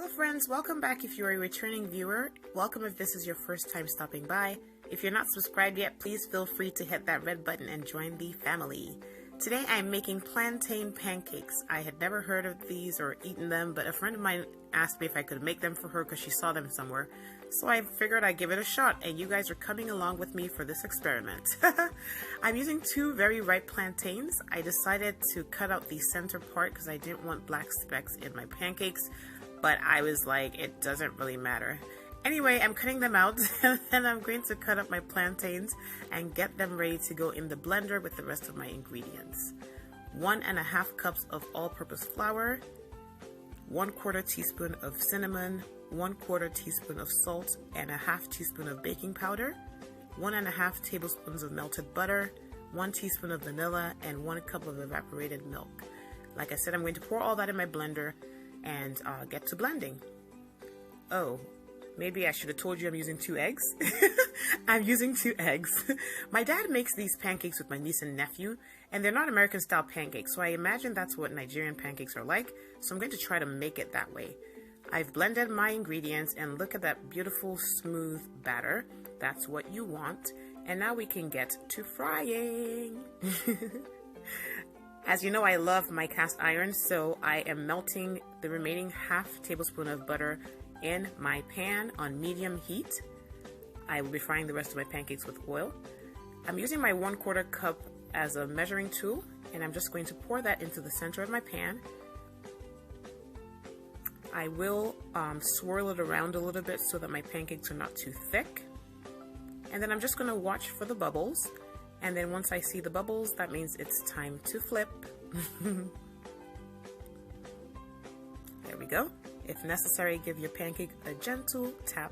Hello friends, welcome back if you're a returning viewer. Welcome if this is your first time stopping by. If you're not subscribed yet, please feel free to hit that red button and join the family. Today I'm making plantain pancakes. I had never heard of these or eaten them, but a friend of mine asked me if I could make them for her because she saw them somewhere. So I figured I'd give it a shot, and you guys are coming along with me for this experiment. I'm using two very ripe plantains. I decided to cut out the center part because I didn't want black specks in my pancakes, but I was like, it doesn't really matter. Anyway, I'm cutting them out and I'm going to cut up my plantains and get them ready to go in the blender with the rest of my ingredients. 1.5 cups of all-purpose flour, 1/4 teaspoon of cinnamon, 1/4 teaspoon of salt, and a 1/2 teaspoon of baking powder, 1.5 tablespoons of melted butter, 1 teaspoon of vanilla, and 1 cup of evaporated milk. Like I said, I'm going to pour all that in my blender and get to blending. Oh, maybe I should have told you I'm using 2 eggs. I'm using 2 eggs. My dad makes these pancakes with my niece and nephew, and they're not American style pancakes, so I imagine that's what Nigerian pancakes are like, so I'm going to try to make it that way. I've blended my ingredients, and look at that beautiful smooth batter. That's what you want. And now we can get to frying. As you know, I love my cast iron, so I am melting the remaining 1/2 tablespoon of butter in my pan on medium heat. I will be frying the rest of my pancakes with oil. I'm using my 1/4 cup as a measuring tool, and I'm just going to pour that into the center of my pan. I will swirl it around a little bit so that my pancakes are not too thick. And then I'm just going to watch for the bubbles. And then once I see the bubbles, that means it's time to flip. There we go. If necessary, give your pancake a gentle tap.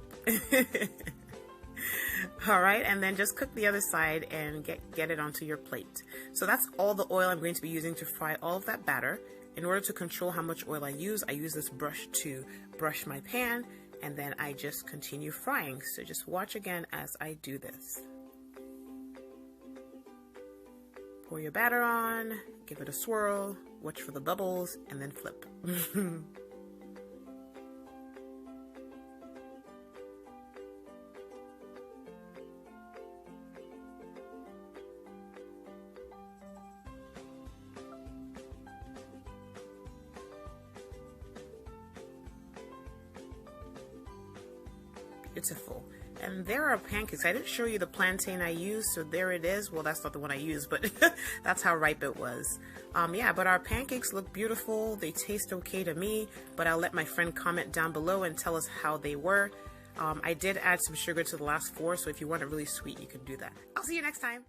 Alright, and then just cook the other side and get it onto your plate. So that's all the oil I'm going to be using to fry all of that batter. In order to control how much oil I use this brush to brush my pan, and then I just continue frying. So just watch again as I do this. Pour your batter on, give it a swirl, watch for the bubbles, and then flip. Beautiful. And there are pancakes. I didn't show you the plantain I used, so there it is. Well, that's not the one I used, but that's how ripe it was. Yeah, but our pancakes look beautiful. They taste okay to me, but I'll let my friend comment down below and tell us how they were. I did add some sugar to the last 4, so if you want it really sweet, you can do that. I'll see you next time.